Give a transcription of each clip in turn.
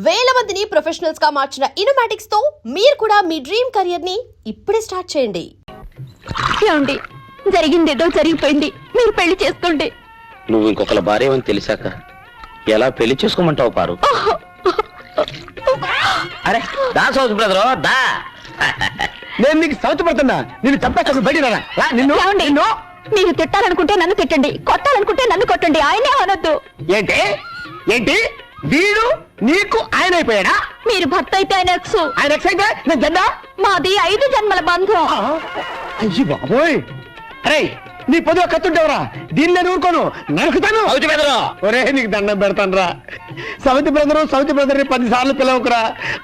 వేల మందిని ప్రొఫెషనల్స్ గా మార్చిన ఇనోమాటిక్స్ తో మీరు కూడా మీ డ్రీమ్ కెరియర్ ని ఇప్పుడే స్టార్ట్ చేయండి. ఏమండి, జరిగిందేదో జరిగిపోయింది, మీరు పెళ్లి చేసుకోండి. నువ్వు ఇంకొకల భార్య అని తెలిసాక ఎలా పెళ్లి చేసుకోమంటావు పారు? అరే దా సౌత్ బ్రదర్ దా. నేను నీకు సౌత్ పడుతున్నా, నేను చంపేస్తాను, బయట నిన్ను. మీరు తిట్టాలనుకుంటే నన్ను తిట్టండి, కొట్టాలనుకుంటే నన్ను కొట్టండి, ఆయనే అనొద్దు. ఏంటి ఏంటి వీడు నీకు ఆయన అయిపోయాడా? మీరు భర్త అయితే ఆయన ఎక్స్, ఆయన ఎక్స్ అయితే నేను జెండా. మాది 5 జన్మల బంధం. అయ్యి బాబోయ్, అరే నీ పొద్దు కత్తుంటావురా, దీన్ని నేను ఊరుకోను, నరుకుతాను. ఒరే నీకు దండం పెడతాను రా, సౌతి బ్రదర్ 10 సార్లు పిలవకురా,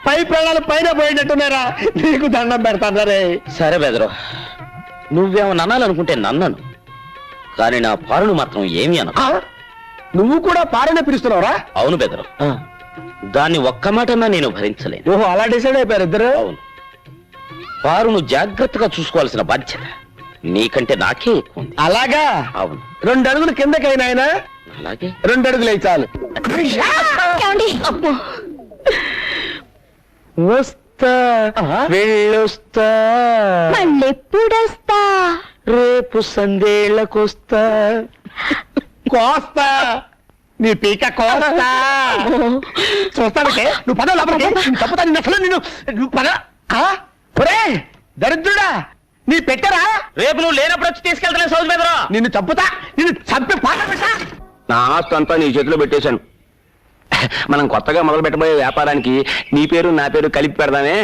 పై ప్రాణాలు పైన పోయేటట్టున్నారా, నీకు దండం పెడతాను రే. సరే బెదరు, నువ్వేమన్నా అనాలనుకుంటే నన్నను, కానీ నా పారును మాత్రం ఏమి అన. నువ్వు కూడా పారనే పిలుస్తున్నావురా? అవును బెదరు, దాన్ని ఒక్క మాటన్నా నేను భరించలేను. ఓహో, అలా డిసైడ్ అయిపోయారు ఇద్దరు. అవును, పారును జాగ్రత్తగా చూసుకోవాల్సిన బాధ్యత నీకంటే నాకే ఎక్కువ ఉంది. అలాగా? అవును. 2 అడుగులు కిందకైనా ఆయన, అలాగే 2 అడుగులు అయి చాలు. ఏమండి? వస్తా వెళ్ళొస్తా, మళ్ళెప్పుడొస్తా? రేపు సందేళ్లకొస్తా, కోస్తా నీ పీక కోస్తా. చూస్తానంటే నువ్వు పద లోపలికి, తప్పుతా నిన్ను, అసలు నువ్వు పద. ఒరే దరిద్రుడా, నీ పెట్టరా? రేపు నువ్వు లేనప్పుడు వచ్చి తీసుకెళ్తానే సౌత్ బెదరు. నిన్ను చంపుతా, నిన్ను చంపి పాట పెట్టా. నా ఆస్తి అంతా నీ చేతిలో పెట్టేశాను. మనం కొత్తగా మొదలు పెట్టబోయే వ్యాపారానికి నీ పేరు నా పేరు కలిపి పెడదామే.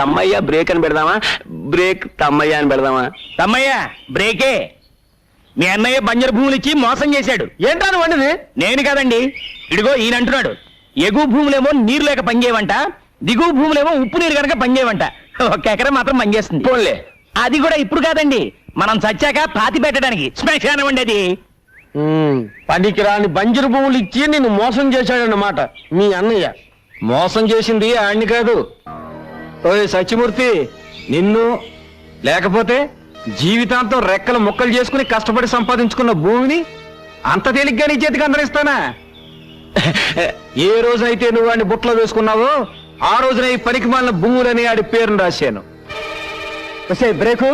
తమ్మయ్య బ్రేక్ అని పెడదామా, బ్రేక్ తమ్మయ్య అని పెడదామా? తమ్మయ్య బ్రేకే. మీ అన్నయ్య బంజరు భూములు ఇచ్చి మోసం చేశాడు. ఏంటా నువ్వు వండిది? నేను కాదండి, ఇడిగో ఈయన అంటున్నాడు. ఎగువ భూములేమో నీరు లేక పనిచేయవంట, దిగువ భూములేమో ఉప్పు నీరు కనుక పనిచేయవంట. 1 ఎకరం మాత్రం పనిచేస్తుంది. పోన్లే, అది కూడా ఇప్పుడు కాదండి, మనం చచ్చాక పాతి పెట్టడానికి శ్మశానం అండి అది. పనికిరాని బంజరు భూములు ఇచ్చి నిన్ను మోసం చేశాడన్నమాట మీ అన్నయ్య. మోసం చేసింది ఆయన్ని కాదు, ఓయ్ సత్యమూర్తి, నిన్ను. లేకపోతే జీవితాంతం రెక్కలు ముక్కలు చేసుకుని కష్టపడి సంపాదించుకున్న భూమిని అంత తేలిగ్గా నీ చేతికి అందరిస్తానా? ఏ రోజైతే నువ్వు వాడిని బుట్టలో వేసుకున్నావో ఆ రోజున ఈ పనికి మాలిన భూములని ఆడి పేరును రాశాను. బ్రేకు,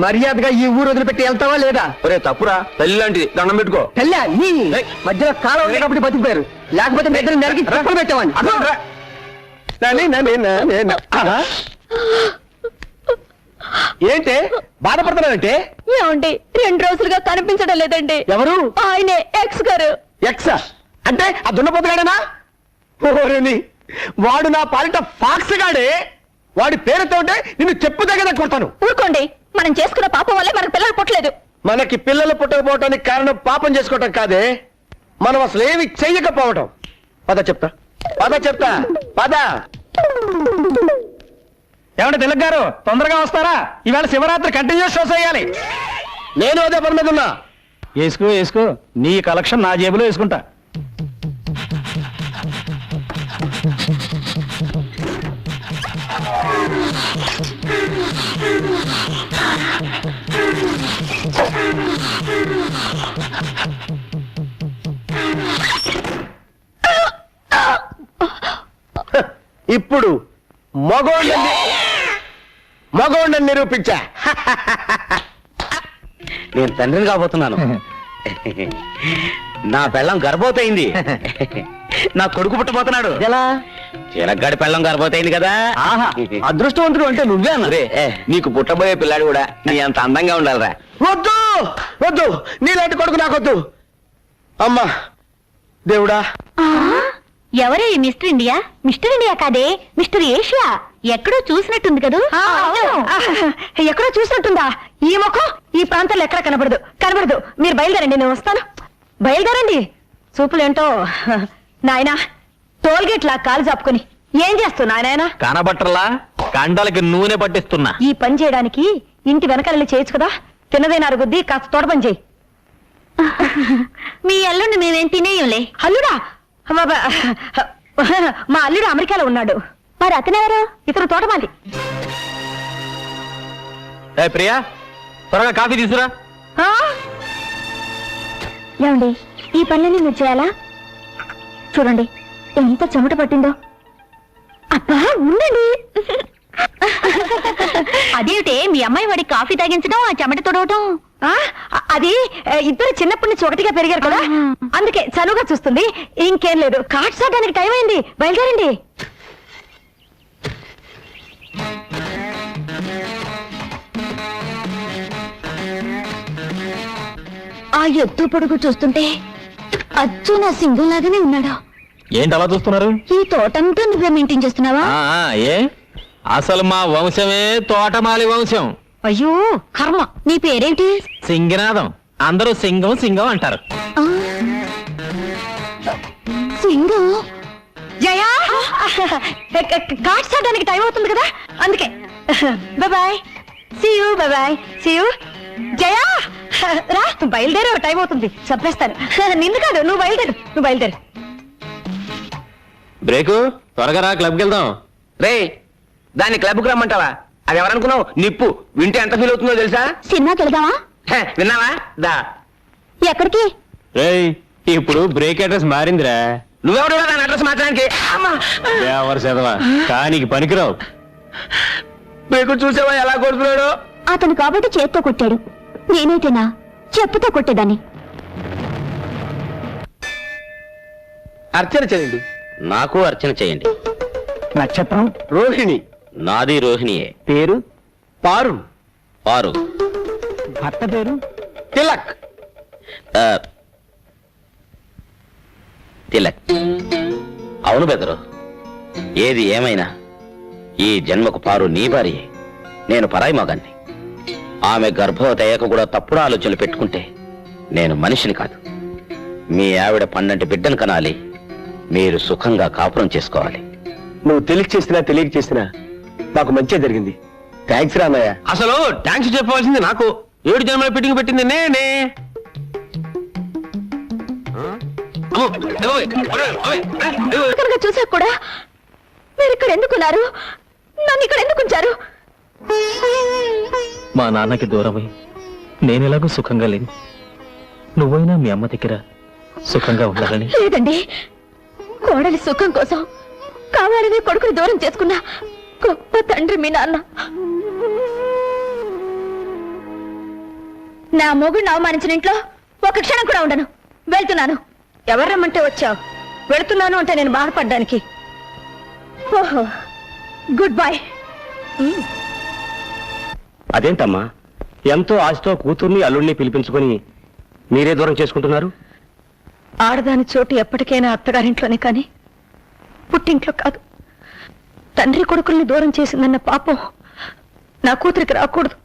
మర్యాదగా ఈ ఊరు వదిలిపెట్టి వెళ్తావా లేదా? ఒరే తప్పురా, తల్లి లాంటిది, దండం పెట్టుకో. తెల్లా నీ మధ్యలో కాలం ఉండేటప్పుడు బతికిపోయారు, లేకపోతే మీ ఇద్దరు నరికి తప్పులు పెట్టేవాడిని. ఏంటి బాధపడుతున్నానంటే? ఏమండి, 2 రోజులుగా కనిపించడం లేదండి. ఎవరు? ఆయనే ఎక్స్ గారు. ఎక్సా అంటే ఆ దున్నపోతుగాడేనా? ఓరేని, వాడు నా పాలిట ఫాక్స్ గాడే. వాడి పేరుతో ఉంటే నిన్ను చెప్పు దగ్గర కొడతాను. ఊరుకోండి, మనం చేసుకున్న పాపం వల్లే మనకు పిల్లలు పుట్టలేదు. మనకి పిల్లలు పుట్టకపోవటానికి కారణం పాపం చేసుకోవటం కాదే, మనం అసలు ఏమి చెయ్యకపోవటం. పద చెప్తా, పద. ఏమంటే తిలక్ గారు, తొందరగా వస్తారా? ఈవేళ శివరాత్రి కంటిన్యూస్ షోస్ వేయాలి. నేను అదే పని మీద ఉన్నా. వేసుకో, నీ కలెక్షన్ నా జేబులో వేసుకుంటా. ఇప్పుడు మగోళ్ళని నిరూపించా. నేను తండ్రిని కాబోతున్నాను. నా పెళ్ళం గర్భవతయింది, నా కొడుకు పుట్టబోతున్నాడు. ఎలా? చిలగ్గాడి పెళ్ళం గర్భవతయింది కదా. ఆహా, అదృష్టవంతుడు అంటే నువ్వే అన్న. అరే నీకు పుట్టబోయే పిల్లాడు కూడా నీ అంత అందంగా ఉండాలిరా. వద్దు, నీలాంటి కొడుకు నాకొద్దు. అమ్మా దేవుడా. ఎవరే ఈ మిస్టర్ ఇండియా? మిస్టర్ ఇండియా కాదే, మిస్టర్ ఏషియా. ఎక్కడో చూసినట్టుంది కదూ? ఎక్కడో చూసినట్టుందా? ఈ ముఖం ఈ ప్రాంతంలో ఎక్కడ కనబడదు. మీరు బయలుదేరండి, నేను వస్తాను. బయలుదేరండి. చూపులేంటో నాయనా, టోల్గేట్ లా కాలు చాపుకొని ఏం చేస్తున్నా నాయనా? కనబట్టర్లా, కండలకి నూనె పట్టిస్తున్నా. ఈ పని చేయడానికి ఇంటి వెనకాల చేయొచ్చు కదా. తిన్నదేనా అరుగుద్ది, కాస్త తోట పని చేయి. మీ అల్లుడిని మేమేం తినేయంలే. అల్లుడా? మా అల్లుడు అమెరికాలో ఉన్నాడు. మరి అతనెవరు? ఇతను తోటమాలి. ప్రియా, త్వరగా కాఫీ తీసుకురా. ఏమండి, ఈ పనులన్నీ మీరు చేయాలా? చూడండి ఎంత చెమట పట్టిందో. అబ్బా ఉండండి. అదేమిటే మీ అమ్మాయి వాడి కాఫీ తాగించడం, ఆ చెమట తొడవటం? అది ఇద్దరు చిన్నప్పటి నుంచి ఒకటిగా పెరిగారు కదా, అందుకే చనువుగా చూస్తుంది. ఇంకేం లేదు. కార్డ్స్ ఆడడానికి టైం అయింది, బయలుదేరండి. ఆ ఎత్తు పొడుగు చూస్తుంటే అచ్చు నా సింగం లాగానే ఉన్నాడు. ఏంటి అలా చూస్తున్నారు? ఈ తోటంతా నువ్వే మెయింటైన్ చేస్తున్నావా? ఏ అసలు మా వంశమే తోటమాలి వంశం. అయ్యో కర్మ. నీ పేరేంటి? సింగనాదం. అందరూ సింగం సింగం అంటారు. ఆ, సింగం. జయా, కార్డ్స్ ఆడడానికి టైం అవుతుంది కదా, అందుకే. Bye see you. Bye see you. Jaya రా, బయలుదేరే టైం అవుతుంది, చంపేస్తాను. నిన్ను కాదు, నువ్వు బయలుదేరు. బ్రేకు త్వరగా రా, క్లబ్కి వెళ్దాం. రే దాన్ని క్లబ్కి రమ్మంటావా? అది ఎవరనుకున్నావు? నిప్పు. వింటే ఎంత ఫీల్ అవుతుందో తెలుసా? సినిమాకి వెళ్దామా? విన్నావా? దా. ఎక్కడికి? రేయ్ ఇప్పుడు బ్రేక్ అడ్రస్ మారిందిరా. నువ్వెవడు దాని అడ్రస్ మార్చడానికి? చదవా కానికి పనికిరావు. బ్రేకు చూసావా ఎలా కొడుతున్నాడు? అతను కాబట్టి చేత్తో కొట్టాడు, నేనైతేనా చెప్పుతో కొట్టేదాన్ని. అర్చన చేయండి. నాకు అర్చన చేయండి. నక్షత్రం రోహిణి. నాది రోహిణియే. పేరు పారు. వారు భర్త పేరు తిలక్. ఆ, తిలక్. అవును బెదరు, ఏది ఏమైనా ఈ జన్మకు పారు నీ భార్యే. నేను పరాయి మగాన్ని. ఆమె గర్భవతి అయ్యాక కూడా తప్పుడు ఆలోచనలు పెట్టుకుంటే నేను మనిషిని కాదు. మీ ఆవిడ 12 బిడ్డను కనాలి, మీరు సుఖంగా కాపురం చేసుకోవాలి. నువ్వు తెలియక చేసినా తెలియక చేసినా నాకు మంచి జరిగింది. థ్యాంక్స్ రామయ్య. అసలు థ్యాంక్స్ చెప్పవలసింది నాకు. 7 జన్మల ఫిట్టింగ్ పెట్టింది నేనే. కనుక చూసాక కూడా మీరు ఇక్కడ ఎందుకున్నారు? నన్ను ఇక్కడ ఎందుకు ఉంచారు? మా నాన్నకి దూరమై నేనెలాగూ సుఖంగా లేను. నువ్వైనా మీ అమ్మ దగ్గర సుఖంగా ఉండాలని. లేదండి, కోడలి సుఖం కోసం కావాలని కొడుకుని దూరం చేసుకున్న గొప్ప తండ్రి మీ నాన్న. నా మొగుడిని అవమానించిన ఇంట్లో ఒక క్షణం కూడా ఉండను. వెళ్తున్నాను. ఎవరు రమ్మంటే వచ్చావు? వెళుతున్నాను అంటే నేను బాధపడ్డానికి. ఓహో, గుడ్ బై. అదేంటమ్మా, ఎంతో ఆశతో కూతుర్ని అల్లుడిని పిలిపించుకొని మీరే దూరం చేసుకుంటున్నారు? ఆడదాని చోటు ఎప్పటికైనా అత్తగారింట్లోనే కానీ పుట్టింట్లో కాదు. తండ్రి కొడుకుల్ని దూరం చేసిందన్న పాపం నా కూతురికి రాకూడదు.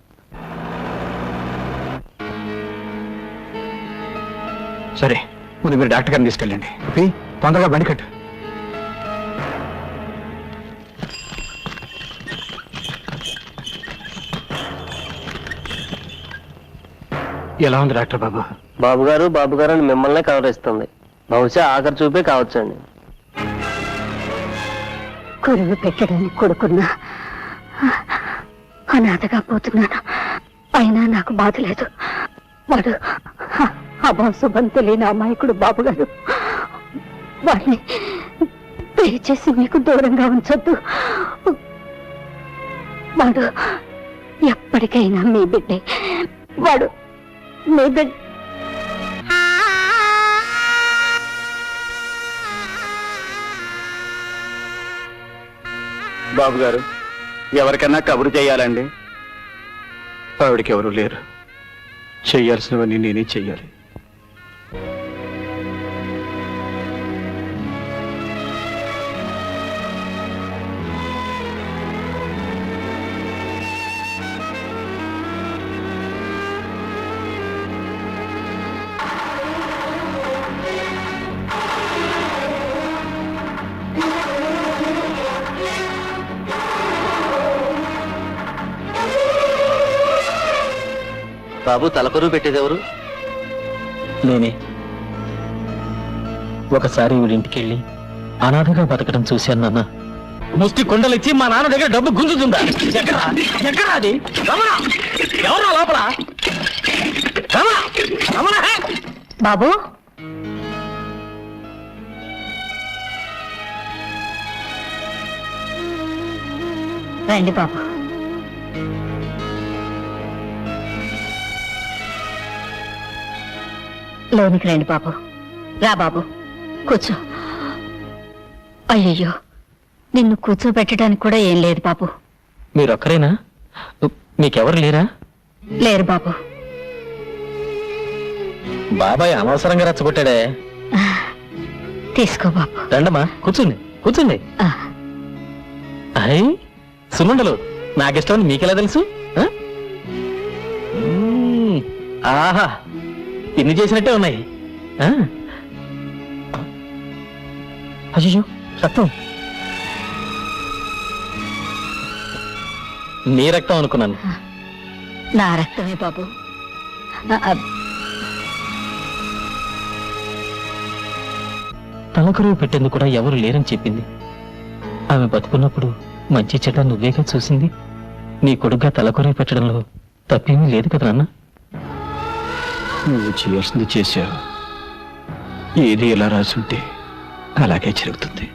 సరే, ముందు మీరు డాక్టర్ గారిని తీసుకెళ్ళండి. తొందరగా బండి కట్టు. ఎలా ఉంది డాక్టర్ బాబు? బాబు గారు అని మిమ్మల్నే కవరిస్తుంది. బహుశా ఆఖరి చూపే కావచ్చండి. కొరువు పెట్టడానికి కొడుకున్నా అనాథగా పోతున్నాను. అయినా నాకు బాధ లేదు. వాడు అభాశుభం తెలియని అమాయకుడు బాబు గారు. వాడిని దయచేసి మీకు దూరంగా ఉంచొద్దు. వాడు ఎప్పటికైనా మీ బిడ్డే. వాడు మీ బిడ్డ. బాబు గారు, ఎవరికన్నా కబురు చేయాలండి? ఆవిడకి ఎవరు లేరు. చెయ్యాల్సినవన్నీ నేనే చెయ్యాలి. బాబు, తలకొరువు పెట్టేదెవరు? నేనే. ఒకసారి వీడింటికెళ్ళి అనాథగా బతకడం చూశాను నాన్న. ముష్టి కుండలిచ్చి మా నాన్న దగ్గర డబ్బు గుంజుతుందా? ఎక్కడా అది? ఎవరా లోపల? బాబు, రండి బాబు. లోనికి రండి బాబు. రా బాబు, కూర్చో. అయ్యయ్యో, నిన్ను కూర్చోబెట్టడానికి కూడా ఏం లేదు బాబు. మీరొక్కరేనా? మీకెవరు లేరా? లేరు బాబు. బాబాయ్ అనవసరంగా రెచ్చగొట్టాడే. తీసుకో బాబు. రండమ్మా, కూర్చోండి కూర్చోండి. ఆ, అయ్ సున్నుండలు నాకిష్టం మీకెలా తెలుసు? ఆ? ఆహా, పిన్ని చేసినట్టే ఉన్నాయి. అయ్యో, రక్తం. నీ రక్తం అనుకున్నాను. నా రక్తమే బాబు. తలకరువు పెట్టేందుకు కూడా ఎవరు లేరని చెప్పింది. ఆమె బతుకున్నప్పుడు మంచి చెడ్డ నువ్వేగా చూసింది. నీ కొడుగ్గా తలకరువు పెట్టడంలో తప్పేమీ లేదు కదా నాన్న. నువ్వు చేయాల్సింది చేశావు. ఏది ఎలా రాసుంటే అలాగే జరుగుతుంది.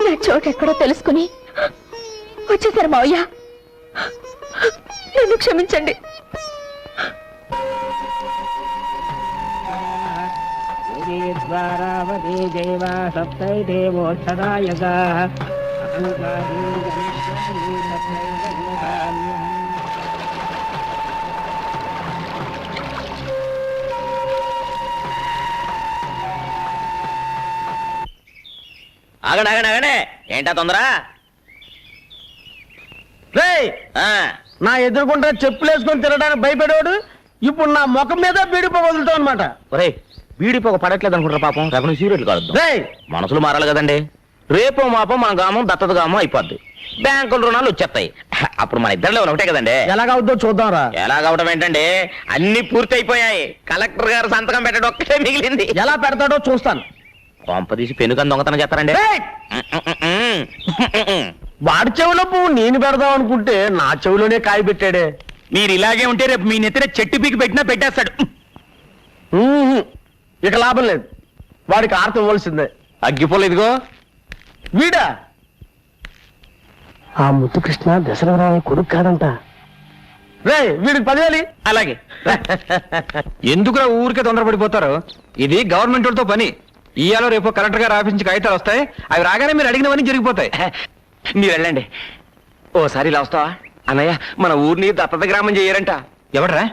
నా చోటు ఎక్కడో తెలుసుకుని వచ్చేసారు మావయ్య. నన్ను క్షమించండి. ఆగండి ఆగండి ఆగండి, ఏంటా తొందర? నా ఎదురుకుంటా చెప్పులు వేసుకొని తిరగడానికి భయపడేవాడు ఇప్పుడు నా ముఖం మీద బీడిపో వదులుతావు అనమాట. ఒరేయ్, బీడి పొగ పడట్లేదు అనుకుంటారా పాపం? రేపు సీరియట్లు కాదు. మనసులు మారాలి కదండి. రేపో మాపో మన గామం దత్తత గామం అయిపోద్ది. బ్యాంకుల రుణాలు వచ్చేస్తాయి. అప్పుడు మన ఇద్దరిలో ఒకటే కదండి. ఎలాగవుద్దో చూద్దాంరా. ఎలాగవడం ఏంటండి, అన్ని పూర్తి అయిపోయాయి. కలెక్టర్ గారు సంతకం పెట్టడం ఒక్కటే మిగిలింది. ఎలా పెడతాడో చూస్తాను. కొంపదీసి పెనుకని దొంగతనం చేస్తారండి. వాడి చెవిలో పువ్వు నేను పెడదాం అనుకుంటే నా చెవిలోనే కాయ పెట్టాడే. మీరు ఇలాగే ఉంటే రేపు మీ నెత్తిన చెట్టు పీకి పెట్టినా పెట్టేస్తాడు. ఇక లాభం లేదు. వాడికి ఆర్తం ఇవ్వాల్సిందే. అగ్గిపోలేదుగో వీడా ఆ ముద్దు కృష్ణ దశరథరావు కొడుకు కాదంట. రే, వీడికి 10,000. అలాగే. ఎందుకురా ఊరికే తొందరపడిపోతారు? ఇది గవర్నమెంట్ వాళ్ళతో పని. ఇయాలో రేపు కలెక్టర్ గారు ఆఫీస్ నుంచి కాగితాలు వస్తాయి. అవి రాగానే మీరు అడిగినవన్నీ జరిగిపోతాయి. మీరు వెళ్ళండి. ఓసారి ఇలా వస్తావా? అన్నయ్య, మన ఊరిని దత్తత గ్రామం చేయరంట. ఎవడరా?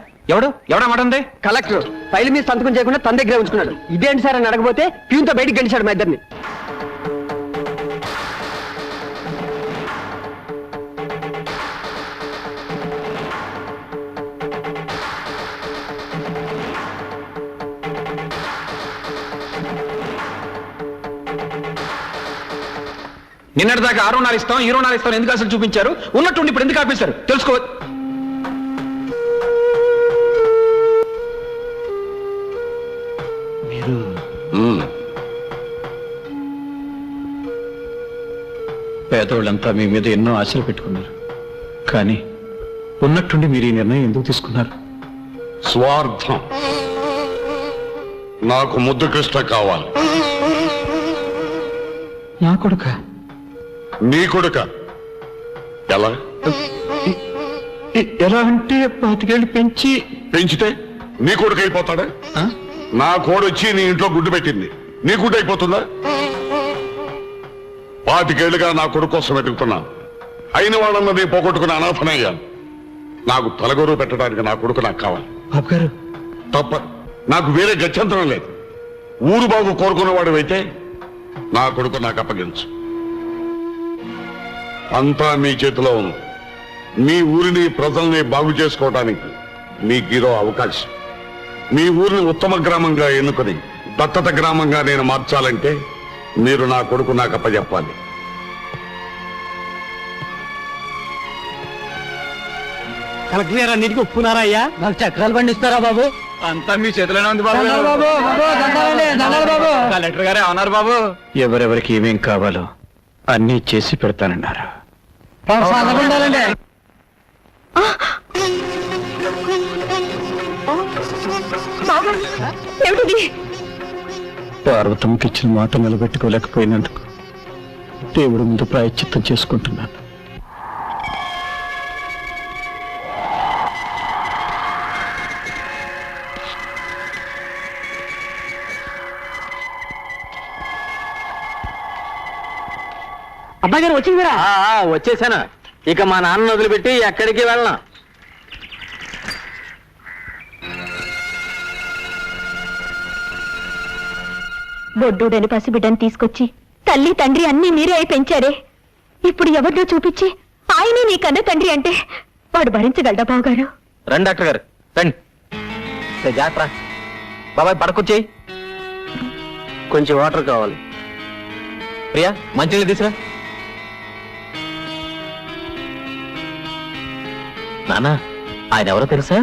ఎవడా మాట ఉంది? కలెక్టర్ ఫైల్ మీద సంతకం చేయకుండా తన దగ్గర ఉంచుకున్నాడు. ఇదేంటి సార్ అని అడగపోతే ప్యూన్తో బయటికి గెలిచాడు మా ఇద్దరిని. నిన్నటిదాకా ఆ రుణాలు ఇస్తాం ఈ రుణాలు ఇస్తాం ఎందుకు అసలు చూపించారు? ఉన్నట్టుండి ఇప్పుడు ఎందుకు ఆపేశారు తెలుసుకో. పేదోళ్ళంతా మీ మీద ఎన్నో ఆశలు పెట్టుకున్నారు. కానీ ఉన్నట్టుండి మీరు ఈ నిర్ణయం ఎందుకు తీసుకున్నారు? స్వార్థం. నాకు ముద్దు కృష్ణ కావాలి. నా కొడుక? నీ కొడుక? ఎలా? ఎలా అంటే 25 ఏళ్ళు పెంచితే నీ కొడుకు అయిపోతాడా? నా కోడొచ్చి నీ ఇంట్లో గుడ్డు పెట్టింది, నీ గుడ్డు అయిపోతుందా? 25 ఏళ్ళుగా నా కొడుకు కోసం వెతుకుతున్నాను. అయిన వాళ్ళన్న నీ పోగొట్టుకుని అనాథనయ్యాను. నాకు తలగొరువు పెట్టడానికి నా కొడుకు నాకు కావాలి. బాబు గారు, తప్ప నాకు వేరే గత్యంతరం లేదు. ఊరు బాగు కోరుకునేవాడు అయితే నా కొడుకు నాకు అప్పగించు. అంతా మీ చేతిలో ఉంది. మీ ఊరిని ప్రజల్ని బాగు చేసుకోవడానికి మీకు ఈరో అవకాశం. మీ ఊరిని ఉత్తమ గ్రామంగా ఎన్నుకొని దత్తత గ్రామంగా నేను మార్చాలంటే మీరు నా కొడుకు నాకు అప్పచెప్పాలి. కలెక్టర్ గారు అన్నిటికీ ఒప్పుకున్నారా అయ్యా? నాకు చక్రాలు పండిస్తారా బాబు? అంతా మీ చేతిలోనే ఉంది బాబు. కలెక్టర్ గారే అన్నారు బాబు. ఎవరెవరికి ఏమేం కావాలో అన్నీ చేసి పెడతానన్నారు. ఏమిటిది? పార్వతమ్మకి ఇచ్చిన మాట నిలబెట్టుకోలేకపోయినందుకు దేవుడి ముందు ప్రాయశ్చిత్తం చేసుకుంటున్నాను. అబ్బాయి గారు వచ్చిందిరా? వచ్చేసాను. ఇక మా నాన్న వదిలిపెట్టి ఎక్కడికి వెళ్ళను. బొడ్డూడని పసిబిడ్డని తీసుకొచ్చి తల్లి తండ్రి అన్నీ మీరే అయి పెంచారే. ఇప్పుడు ఎవరినో చూపించి ఆయనే నీ కన్న తండ్రి అంటే వాడు భరించగలడా బావగారు? రండి డాక్టర్ గారు రండి. జాగ్రత్త బాబాయ్, పడకొచ్చేయి. కొంచెం వాటర్ కావాలి. ప్రియా, మంచినీళ్ళు తీసురా. నానా, ఆయన ఎవరో తెలుసా?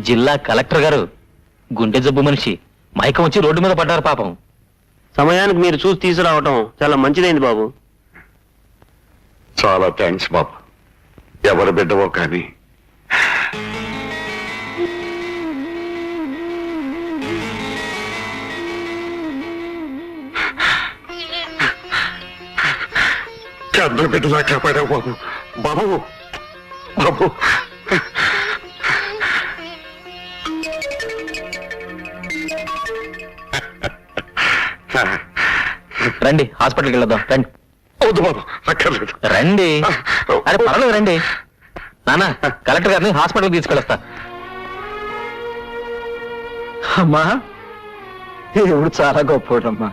జిల్లా కలెక్టర్ గారు. గుండె జబ్బు మనిషి. మైకం వచ్చి రోడ్డు మీద పడ్డారు పాపం. సమయానికి మీరు చూసి తీసుకురావటం చాలా మంచిదైంది బాబు. చాలా థ్యాంక్స్ బాబు. ఎవరి బిడ్డవో కానీ కన్న బిడ్డలా కాపాడావు బాబు. బాబు బాబు రండి, హాస్పిటల్కి వెళ్ళొద్దాం. రండి. వద్దు బాబు, అక్కర్లేదు. రండి. అరే పర్వాలేదు, రండి. నానా, కలెక్టర్ గారిని హాస్పిటల్కి తీసుకెళ్ళొస్తా. అమ్మా, దేవుడు చాలా గొప్పోడమ్మా.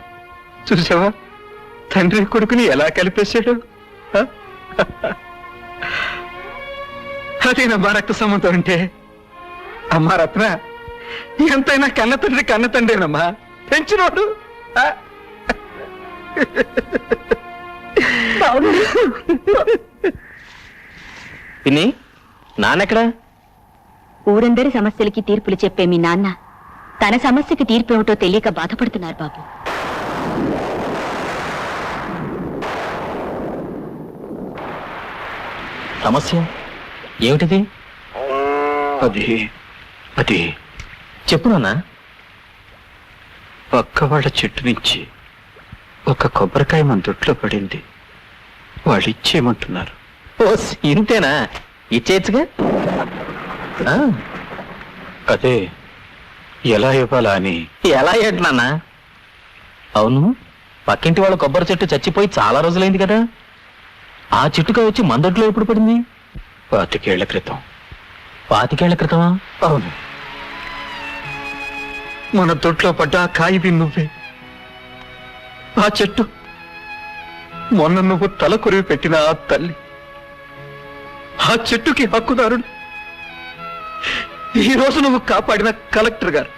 చూసావా తండ్రి కొడుకుని ఎలా కలిపేశాడు? అదేనమ్మా రక్త సంబంధం అంటే. అమ్మా రత్న, ఎంతైనా కన్న తండ్రేనమ్మా. పెంచినోడు. పిన్ని, నాన్నెక్కడా? ఊరందరి సమస్యలకి తీర్పులు చెప్పే మీ నాన్న తన సమస్యకి తీర్పు ఏమిటో తెలియక బాధపడుతున్నారు బాబు. సమస్య ఏమిటిది? అది చెప్పు నాన్నా. పక్క వాళ్ళ చెట్టు నుంచి ఒక కొబ్బరికాయ మన దొడ్లో పడింది. వాళ్ళు ఇచ్చేయమంటున్నారు. ఓ, ఇంతేనా? ఇచ్చేయచ్చుగా. అదే ఎలా ఇవ్వాలా అని. ఎలా ఏంటి నాన్న? అవును, పక్కింటి వాళ్ళ కొబ్బరి చెట్టు చచ్చిపోయి చాలా రోజులైంది కదా. ఆ చెట్టుగా వచ్చి మందొడ్లో ఎప్పుడు పడింది? 25 ఏళ్ల క్రితం. 25 ఏళ్ల క్రితమా? అవును, మన దొడ్లో పడ్డ ఆ కాయిది నువ్వే. ఆ చెట్టు మొన్న నువ్వు తల కొరివి పెట్టిన ఆ తల్లి. ఆ చెట్టుకి హక్కుదారుడు ఈ రోజు నువ్వు కాపాడిన కలెక్టర్ గారు.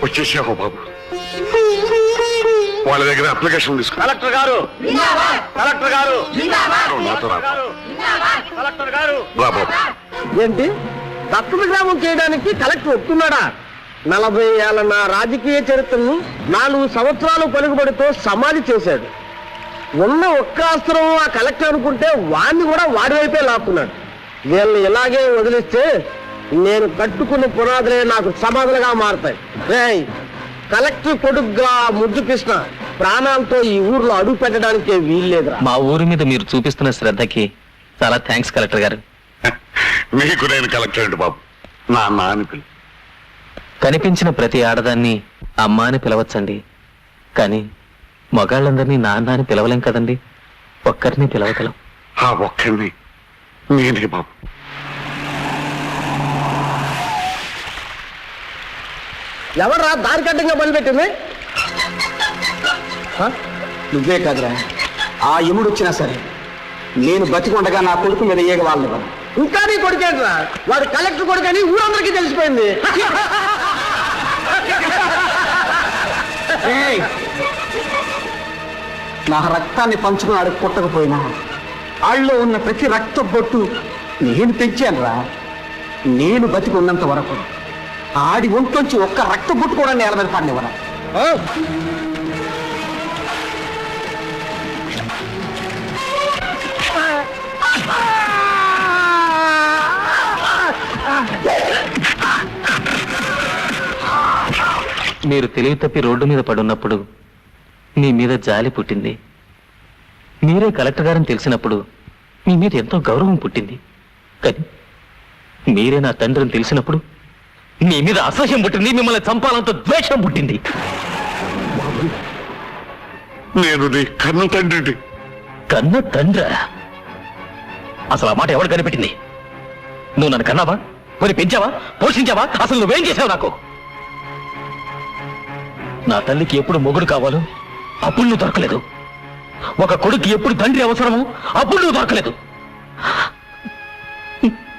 వచ్చేసావు బాబు. వాళ్ళ దగ్గర అప్లికేషన్ తీసుకో. కలెక్టర్ గారు, కలెక్టర్ గారు, నాతో రా. రా బాబు. ఏంటి దత్తత గ్రామం చేయడానికి కలెక్టర్ ఒప్పుకున్నాడా? 40 ఏళ్ల నా రాజకీయ చరిత్రను 4 సంవత్సరాలు పలుకుబడితో సమాధి చేశాడు. ఉన్న ఒక్క అస్త్రం ఆ కలెక్టర్ అనుకుంటే వాడిని కూడా వాడి వైపే లాక్కున్నాడు. వీళ్ళని ఇలాగే వదిలిస్తే నేను కట్టుకున్న పునాదులే నాకు సమాధులుగా మారతాయి. రేయ్, కలెక్టర్ కొడుగ్గా ముద్దు కృష్ణ ప్రాణాలతో ఈ ఊర్లో అడుగు పెట్టడానికే వీల్లేదురా. మా ఊరి మీద మీరు చూపిస్తున్న శ్రద్ధకి చాలా థ్యాంక్స్ కలెక్టర్ గారు. నీకు నేను కలెక్టర్ అండి బాబు. నా అని పిలు. కనిపించిన ప్రతి ఆడదాన్ని అమ్మ అని పిలవచ్చండి, కానీ మగాళ్ళందరినీ నాన్న అని పిలవలేం కదండి. ఒక్కరిని పిలవగలం. ఆ ఒక్కడిని నేనే బాబు. ఎవరా దారి కట్టంగా మొదలుపెట్టింది? నువ్వే కాదురా, ఆ యముడు వచ్చినా సరే నేను బతికుండగా నా కొడుకు మీద ఏగ వాళ్ళు. ఇంకా నీ కొడుకేంట్రా? వాడు కలెక్టర్ కొడుకని ఊరందరికీ తెలిసిపోయింది. ఏయ్, నా రక్తాన్ని పంచుకున్నాడు పుట్టకపోయినా ఆళ్ళలో ఉన్న ప్రతి రక్త బొట్టు నేను పెంచానురా. నేను బతికి ఉన్నంత వరకు ఆడి ఒంట్లోంచి ఒక్క రక్త బొట్టు కూడా నేల మీద పడినవరా. మీరు తెలివి తప్పి రోడ్డు మీద పడున్నప్పుడు మీ మీద జాలి పుట్టింది. మీరే కలెక్టర్ గారని తెలిసినప్పుడు మీ మీద ఎంతో గౌరవం పుట్టింది. కానీ మీరే నా తండ్రిని తెలిసినప్పుడు మీ మీద అసహ్యం పుట్టింది, మిమ్మల్ని చంపాలంత ద్వేషం పుట్టింది. నేను నీ కన్న తండ్రిని. కన్న తండ్రా? అసలు ఆ మాట ఎవడు కనిపెట్టింది? నువ్వు నన్ను కన్నావా? పోనీ పెంచావా? పోషించావా? అసలు నువ్వేం చేశావు నాకు? నా తల్లికి ఎప్పుడు మొగుడు కావాలో అప్పుడు నువ్వు దొరకలేదు. ఒక కొడుకు ఎప్పుడు తండ్రి అవసరమో అప్పుడు నువ్వు దొరకలేదు.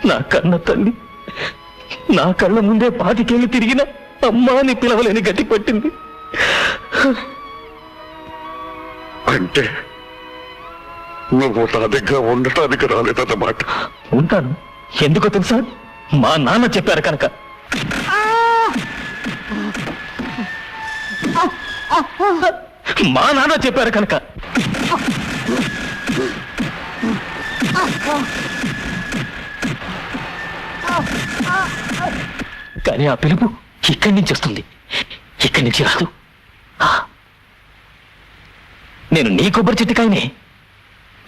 నా కన్న తల్లి నా కళ్ళ ముందే 25 ఏళ్ళు తిరిగిన అమ్మా అని పిలవలేని గతి పట్టింది. అంటే నువ్వు నా దగ్గర ఉండటానికి రాలేదన్నమాట. ఉంటాను. ఎందుకో తెలుసా? మా నాన్న చెప్పారు కనుక. మా నాన్న చెప్పారు కనుక. కానీ ఆ పిలుపు ఇక్కడి నుంచి వస్తుంది, ఇక్కడి నుంచి రాదు. నేను నీ కొబ్బరి చెట్టు కాయనే,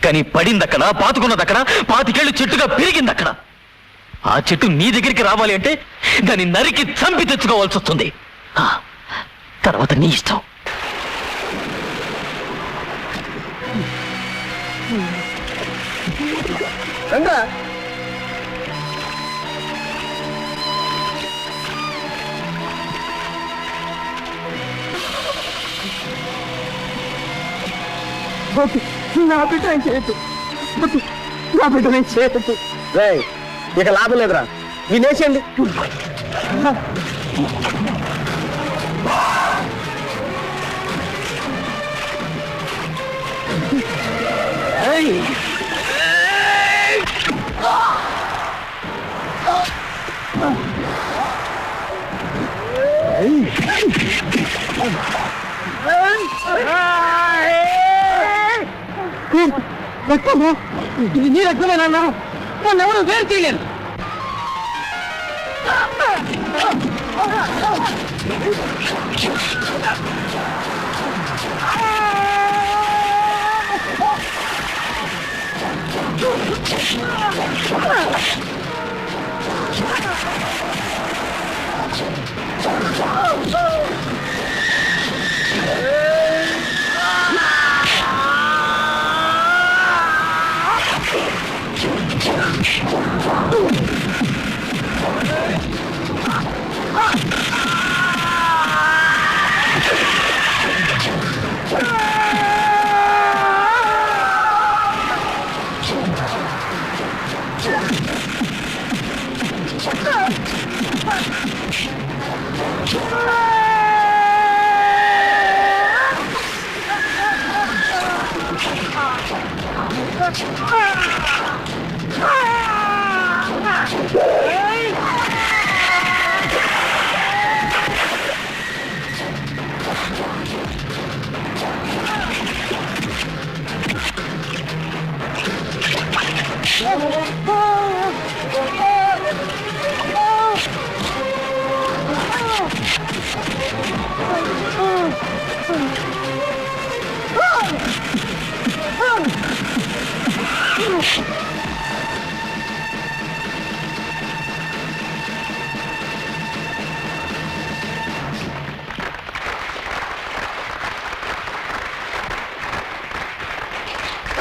కానీ పడిందక్కడ, పాతుకున్నదక్కడ, 25 ఏళ్ళు చెట్టుగా పెరిగిందక్కడ. ఆ చెట్టు నీ దగ్గరికి రావాలి అంటే దాన్ని నరికి చంపి తెచ్చుకోవాల్సి వస్తుంది. తర్వాత నీ ఇష్టం. నా బిడ్డ చేయొద్దు, నా బిడ్డ నేను చేయొద్దు. ఇక లాభం లేదురా, వినేసేయండి. నీ రక్తమేనా? నన్ను ఎవరు వేరు చేయలేరు.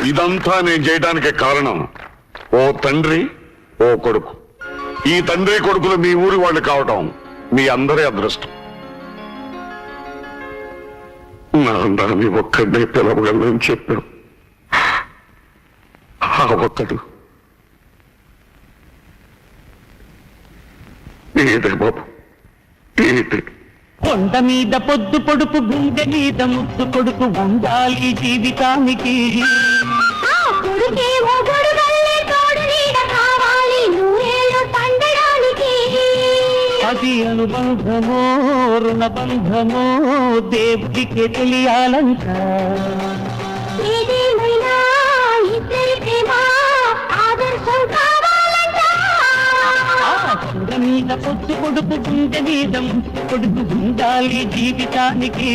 ఇదంతా నేను చేయడానికి కారణం ఓ తండ్రి ఓ కొడుకు. ఈ తండ్రి కొడుకులు మీ ఊరి వాళ్ళు కావటం మీ అందరి అదృష్టం. నాన్నని ఒక్కడే పిలవగలని చెప్పాడు. ఆ ఒక్కడు ఏదే బాబు ఏదే. కొండ మీద పొద్దు పొడుపు గుండె మీద ముద్దు కొడుకు ఉండాలి జీవితానికి. అది అనుబంధమో రుణబంధమో దేవుడికి తెలియాలంట. కొండ మీద పొద్దు పొడుపు గుండె మీద ముద్దు కొడుకు ఉండాలి జీవితానికి.